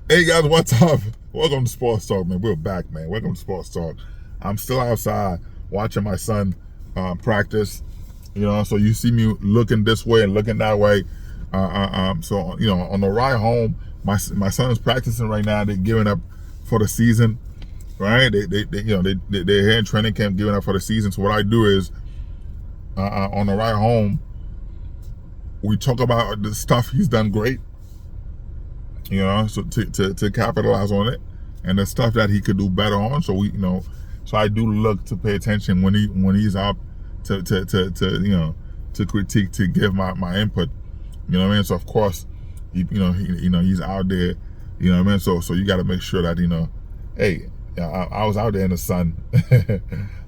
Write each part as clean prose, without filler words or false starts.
Hey guys, what's up? Welcome to Sports Talk, man. We're back, man. Welcome to Sports Talk. I'm still outside watching my son practice. So you see me looking this way and looking that way. So on the ride home, my son is practicing right now. They're giving up for the season, right? They're here in training camp giving up for the season. So what I do is on the ride home, we talk about the stuff he's done great. So to capitalize on it, and the stuff that he could do better on. So I do look to pay attention when he's out to critique, to give my input. You know what I mean? So of course, he's out there. You know what I mean? So you got to make sure that hey, I was out there in the sun.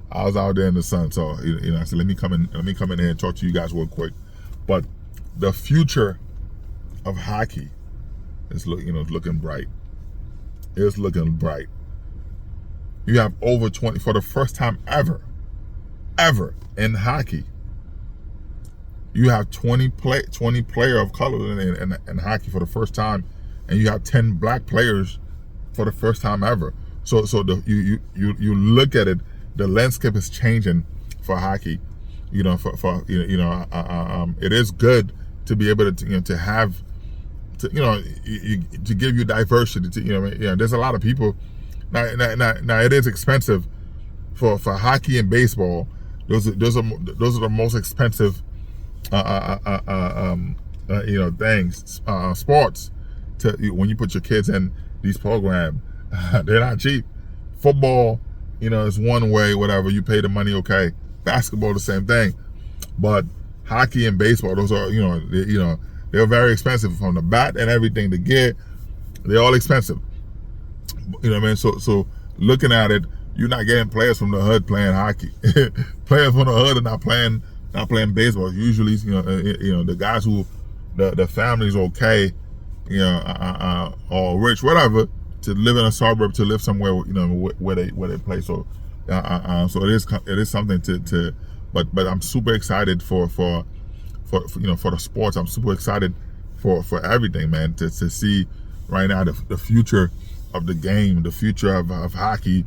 I was out there in the sun. So I said, let me come in here and talk to you guys real quick. But the future of hockey is looking bright. It's looking bright. You have over 20 for the first time ever in hockey. You have 20 player of color in hockey for the first time, and you have 10 black players for the first time ever. So you look at it, the landscape is changing for hockey. It is good to be able to have. To give you diversity. There's a lot of people. Now it is expensive for hockey and baseball. Those are the most expensive things, sports. When you put your kids in these programs, they're not cheap. Football, is one way. Whatever, you pay the money, okay. Basketball, the same thing, but hockey and baseball, those are they're very expensive, from the bat and everything, the gear, they're all expensive. You know what I mean? So looking at it, you're not getting players from the hood playing hockey. Players from the hood are not playing baseball. Usually, the guys who the family's okay, or rich, whatever, to live in a suburb, to live somewhere, where they play. So so it is something to but I'm super excited for the sports. I'm super excited for everything, man, to see right now the future of the game, the future of hockey.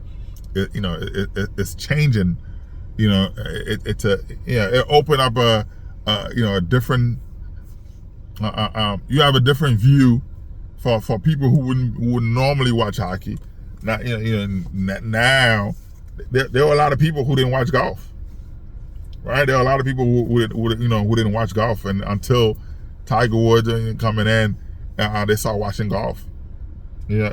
It's changing. It opened up a different. You have a different view for people who wouldn't normally watch hockey. Now now there are a lot of people who didn't watch golf. Right, there are a lot of people who didn't watch golf, and until Tiger Woods coming in, they started watching golf. But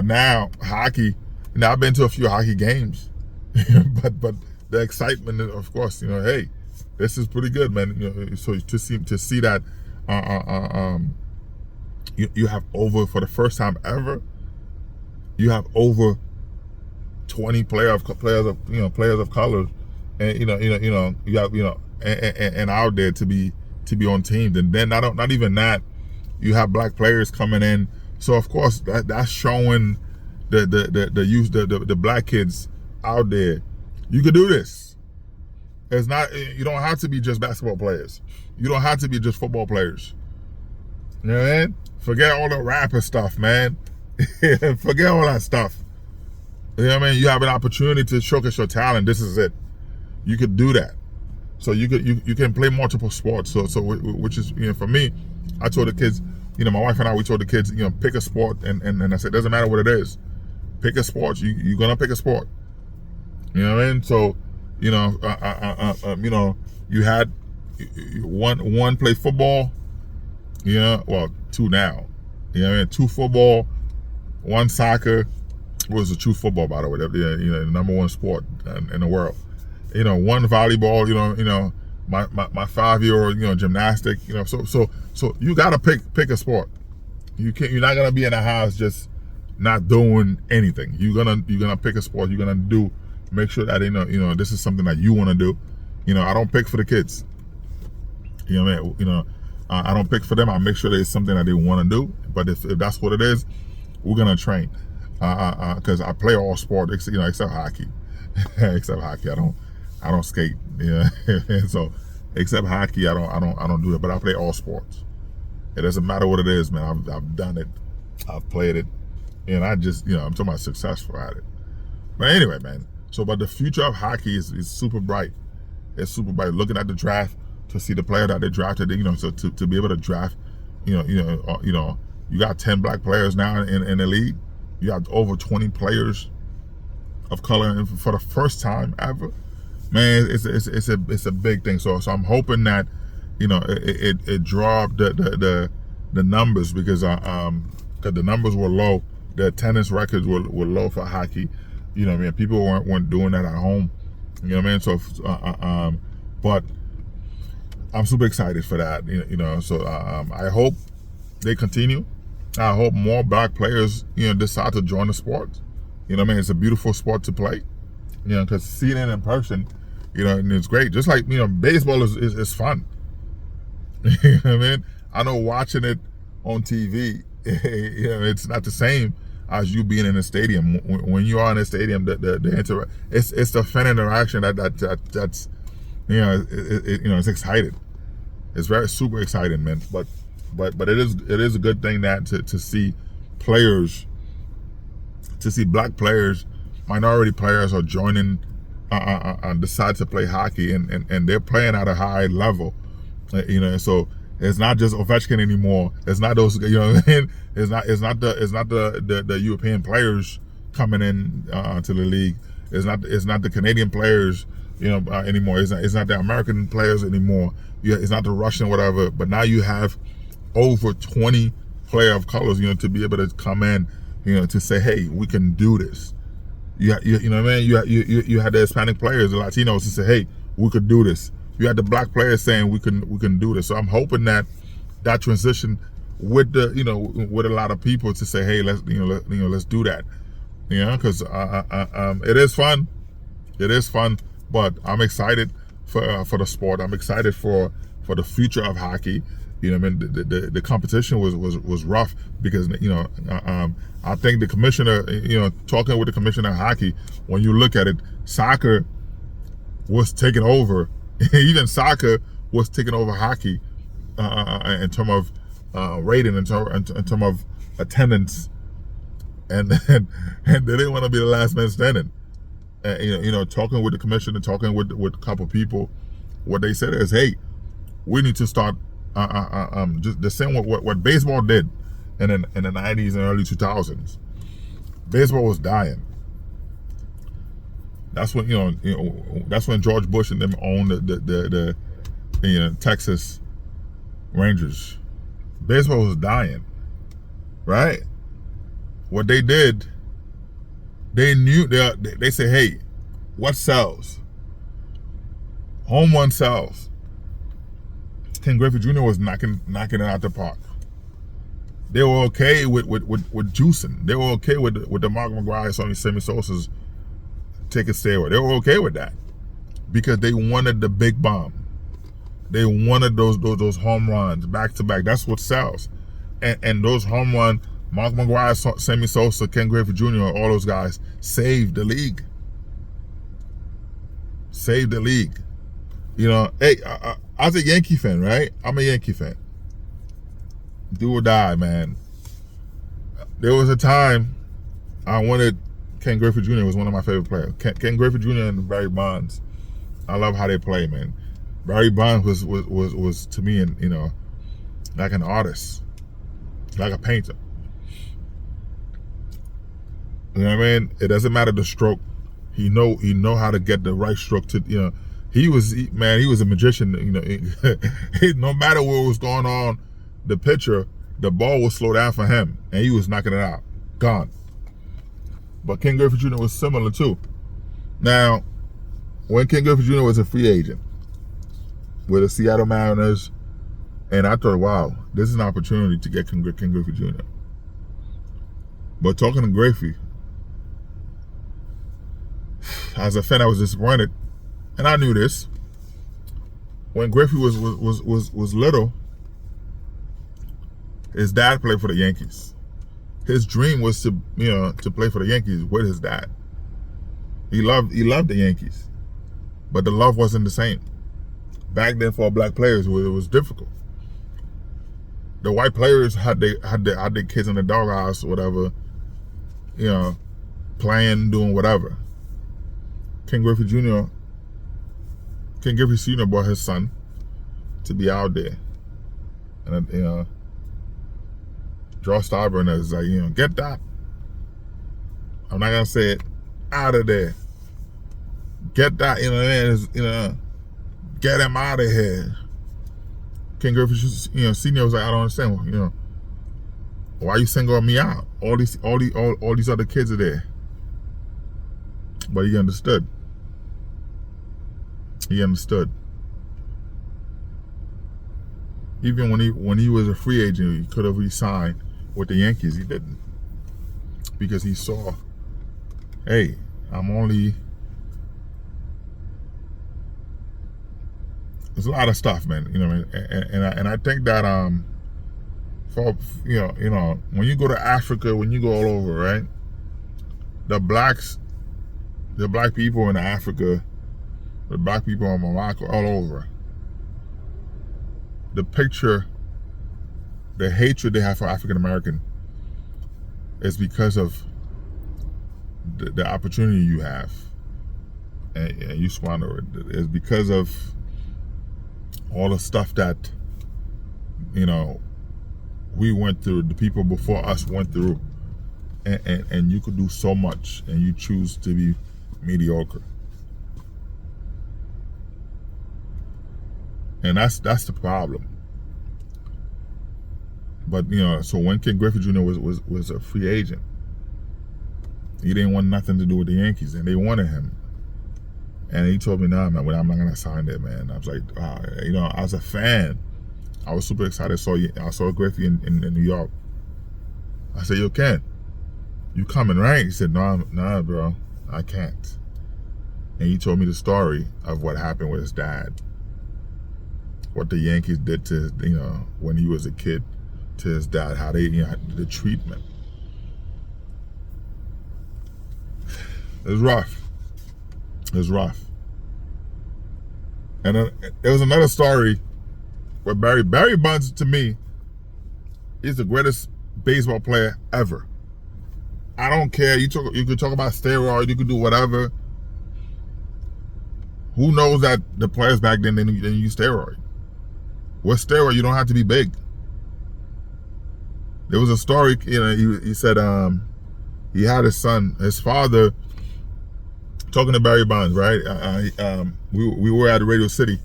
now hockey. I've been to a few hockey games, but the excitement, of course, hey, this is pretty good, man. So to see that, you have over, for the first time ever, you have over 20 players of color, and you have and out there to be on teams. And then not even that, you have black players coming in. So of course that's showing the youth, the black kids out there, you could do this. It's not, you don't have to be just basketball players. You don't have to be just football players. You know what I mean? Forget all the rapper stuff, man. Forget all that stuff. You know what I mean? You have an opportunity to showcase your talent. This is it. You could do that. So you can play multiple sports. So which is, for me, I told the kids, my wife and I, we told the kids, pick a sport, and I said, doesn't matter what it is, pick a sport. You're gonna pick a sport. You know what I mean? So you had one play football. Well, two now. You know what I mean? Two football, one soccer. Was a true football, by the way. The number one sport in the world. One volleyball. My 5-year-old. Gymnastic. So you gotta pick a sport. You're not gonna be in a house just not doing anything. You're gonna pick a sport. You're gonna make sure that this is something that you want to do. I don't pick for the kids. I don't pick for them. I make sure there's something that they want to do. But if that's what it is, we're gonna train. Because I play all sport, except hockey. Except hockey, I don't skate. So except hockey, I don't do it. But I play all sports. It doesn't matter what it is, man. I've done it. I've played it. And I just, I'm talking about successful at it. But anyway, man. So, but the future of hockey is super bright. It's super bright. Looking at the draft to see the player that they drafted, so to be able to draft, you got 10 black players now in the league. You have over 20 players of color for the first time ever. Man, it's a big thing. So I'm hoping that, it draw up the numbers, because the numbers were low. The attendance records were low for hockey. People weren't doing that at home. You know what I mean? So, but I'm super excited for that. So I hope they continue. I hope more black players, decide to join the sport. It's a beautiful sport to play. Because seeing it in person, and it's great. Just like, baseball is fun. You know what I mean? I know watching it on TV, it's not the same as you being in a stadium. When you are in a stadium, it's the fan interaction that's it's exciting. It's very super exciting, man. But it is a good thing that to see players, to see black players, minority players are joining, decide to play hockey, and they're playing at a high level. So it's not just Ovechkin anymore. It's not those, what I mean? It's not the European players coming in to the league. It's not the Canadian players, anymore. It's not the American players anymore. It's not the Russian whatever. But now you have over 20 player of colors, to be able to come in, to say, hey, we can do this. You know what I mean? You had the Hispanic players, the Latinos, to say, hey, we could do this. You had the black players saying we can do this. So I'm hoping that transition with the with a lot of people to say, hey, let's let's do that. Because it is fun. It is fun, but I'm excited for the sport. I'm excited for the future of hockey. The competition was rough, because I think the commissioner, talking with the commissioner of hockey, when you look at it, soccer was taking over. Even soccer was taking over hockey in terms of rating, in terms of attendance, and they didn't want to be the last man standing. Talking with the commissioner, talking with a couple of people, what they said is, hey, we need to start just the same what baseball did in the 90s and early 2000s. Baseball was dying. That's when that's when George Bush and them owned the Texas Rangers. Baseball was dying, right? What they did, they knew they said, hey, what sells? Home run sells. Ken Griffey Jr. was knocking it out the park. They were okay with juicing. They were okay with the Mark McGwire, Sonny Sammy Sosa's take a steroid. They were okay with that, because they wanted the big bomb. They wanted those home runs back to back. That's what sells. And those home run, Mark McGwire, Sammy Sosa, Ken Griffey Jr., all those guys saved the league. Saved the league. Hey, as a Yankee fan, right? I'm a Yankee fan. Do or die, man. There was a time I wanted Ken Griffey Jr. was one of my favorite players. Ken Griffey Jr. and Barry Bonds. I love how they play, man. Barry Bonds was to me, like an artist, like a painter. You know what I mean? It doesn't matter the stroke. He know how to get the right stroke to. He was a magician. No matter what was going on, the pitcher, the ball would slow down for him, and he was knocking it out, gone. But Ken Griffey Jr. was similar too. Now, when Ken Griffey Jr. was a free agent with the Seattle Mariners, and I thought, wow, this is an opportunity to get Ken Griffey Jr. But talking to Griffey, as a fan, I was disappointed, and I knew this. When Griffey was little, his dad played for the Yankees. His dream was to play for the Yankees with his dad. He loved the Yankees, but the love wasn't the same. Back then, for black players, it was difficult. the white players had their kids in the doghouse or whatever, you know, playing, doing whatever. Ken Griffey Sr. brought his son to be out there, and you know, Joe Steinbrenner is like, you know, get that. I'm not gonna say it, out of there. Get that, you know, get him out of here. Ken Griffey, you know, Senior was like, I don't understand, you know, why you singling me out? All these other kids are there. But he understood. He understood. Even when he was a free agent, he could have re-signed with the Yankees. He didn't, because he saw, hey, there's a lot of stuff, man. You know what I mean? And I think that for you know, when you go to Africa, when you go all over, right? The black people in Africa, the black people in Morocco, all over. The picture, the hatred they have for African American is because of the opportunity you have, and you squander it. It's because of all the stuff that, you know, we went through, the people before us went through, and you could do so much, and you choose to be mediocre. And that's the problem. But you know, so when Ken Griffey Jr. was a free agent, he didn't want nothing to do with the Yankees, and they wanted him. And he told me, nah, man, I'm not gonna sign there, man. I was like, you know, as a fan, I was super excited. I saw Griffey in New York. I said, yo, Ken, you coming, right? He said, nah, bro, I can't. And he told me the story of what happened with his dad. What the Yankees did to, you know, when he was a kid, to his dad, how they, you know, the treatment. It was rough. It was rough. And then there was another story where Barry Bonds, to me, is the greatest baseball player ever. I don't care. You could talk about steroids, you could do whatever. Who knows that the players back then didn't use steroids? With steroid, you don't have to be big. There was a story, you know, he said he had his father, talking to Barry Bonds, right? We were at Radio City,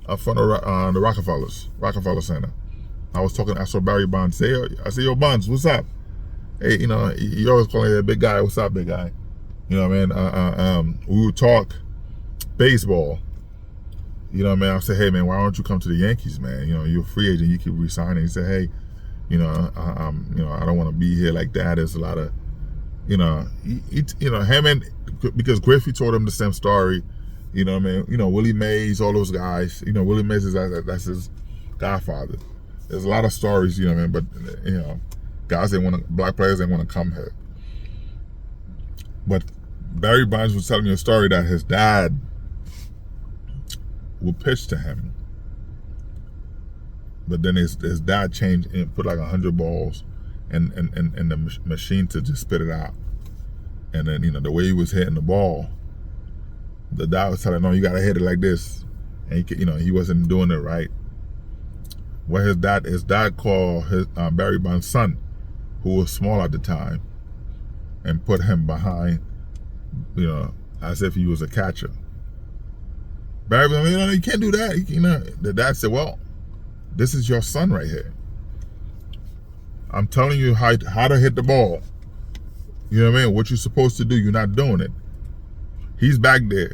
up front of the Rockefeller Center. I saw Barry Bonds say, I said, yo, Bonds, what's up? Hey, you know, he always calling me a big guy. What's up, big guy? You know what I mean? We would talk baseball. You know, man, I said, hey, man, why don't you come to the Yankees, man? You know, you're a free agent. You keep re-signing. He said, hey, you know, I don't want to be here like that. There's a lot of, you know, him and, because Griffey told him the same story. You know what I mean? You know, Willie Mays, all those guys. You know, Willie Mays that's his godfather. There's a lot of stories, you know what I mean? But, you know, black players didn't want to come here. But Barry Bonds was telling me a story that his dad would pitch to him, but then his dad changed and put like 100 balls in the machine to just spit it out. And then, you know, the way he was hitting the ball, the dad was telling him, no, you gotta hit it like this, and he wasn't doing it right. Well, his dad called his Barry Bonds' son, who was small at the time, and put him behind, you know, as if he was a catcher. Barry, you know, you can't do that. You know, the dad said, well, this is your son right here. I'm telling you how to hit the ball. You know what I mean? What you're supposed to do, you're not doing it. He's back there.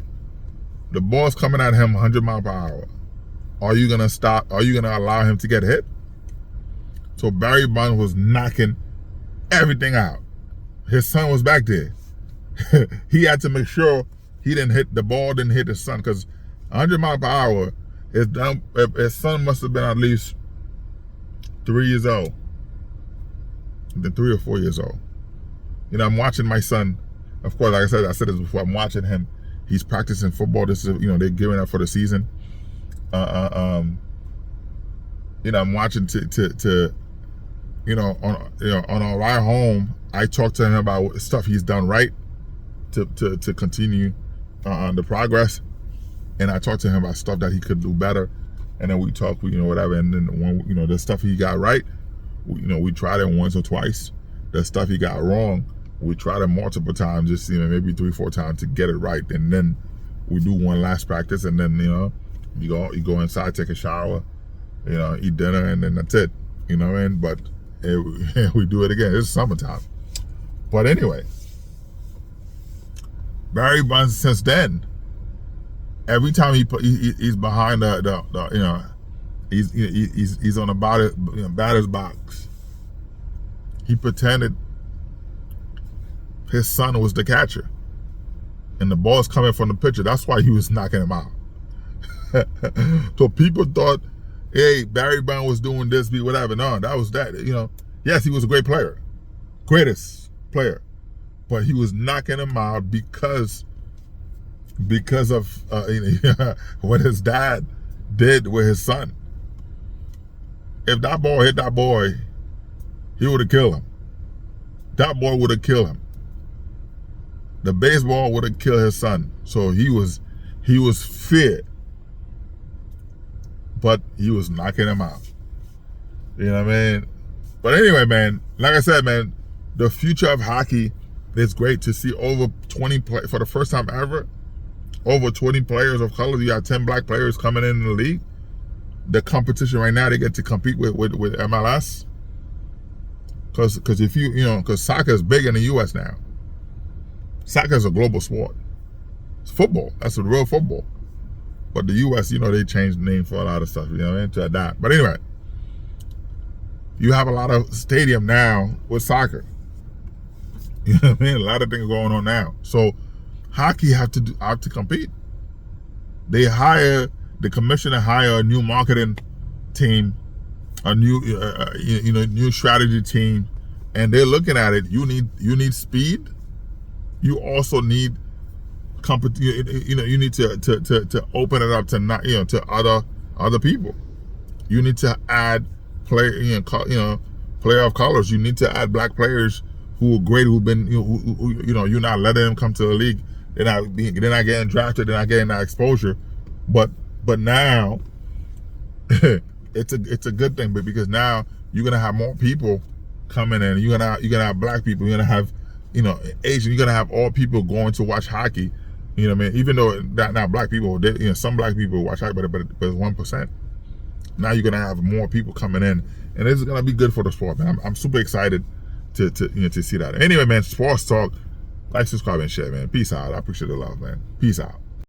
The ball's coming at him 100 miles per hour. Are you gonna stop? Are you gonna allow him to get hit? So Barry Bonds was knocking everything out. His son was back there. He had to make sure the ball didn't hit his son, because 100 miles per hour, his son must have been at least 3 years old. Then 3 or 4 years old. You know, I'm watching my son. Of course, like I said this before, I'm watching him. He's practicing football. This is, you know, they're gearing up for the season. I'm watching on our ride home. I talked to him about stuff he's done right to continue the progress, and I talked to him about stuff that he could do better, and then we talk, whatever. And then when the stuff he got right, we tried it once or twice. The stuff he got wrong, we tried it multiple times, just maybe 3-4 times to get it right, and then we do one last practice, and then you go inside, take a shower, eat dinner, and then that's it. But we do it again. It's summertime. But anyway, Barry Bonds, since then, every time he's behind he's on the batter's box, he pretended his son was the catcher, and the ball's coming from the pitcher. That's why he was knocking him out. So people thought, hey, Barry Bonds was doing this, whatever. No, that was that. Yes, he was a great player, greatest player, but he was knocking him out because of what his dad did with his son. If that ball hit that boy, he would have killed him. That boy would have killed him. The baseball would have killed his son. So he was feared, but he was knocking him out. You know what I mean? But anyway, man, like I said, man, the future of hockey is great to see. Over 20 for the first time ever, over 20 players of color. You got 10 black players coming in the league. The competition right now, they get to compete with MLS. Because if because soccer is big in the U.S. now. Soccer is a global sport. It's football. That's a real football. But the U.S., they changed the name for a lot of stuff, to adapt. But anyway, you have a lot of stadium now with soccer. You know what I mean? A lot of things going on now. So hockey have to compete. The commissioner hire a new marketing team, a new new strategy team, and they're looking at it. You need speed. You also need you need to open it up to to other people. You need to add player of colors. You need to add black players who are great, who've been you're not letting them come to the league. They're not getting drafted. They're not getting that exposure. But now it's a good thing, but because now you're gonna have more people coming in. You're gonna have black people. You're gonna have Asian. You're gonna have all people going to watch hockey. You know what I mean? Even though not black people, some black people watch hockey, but it's 1%. Now you're gonna have more people coming in, and this is gonna be good for the sport, man. I'm super excited to see that. Anyway, man, sports talk. Like, subscribe, and share, man. Peace out. I appreciate the love, man. Peace out.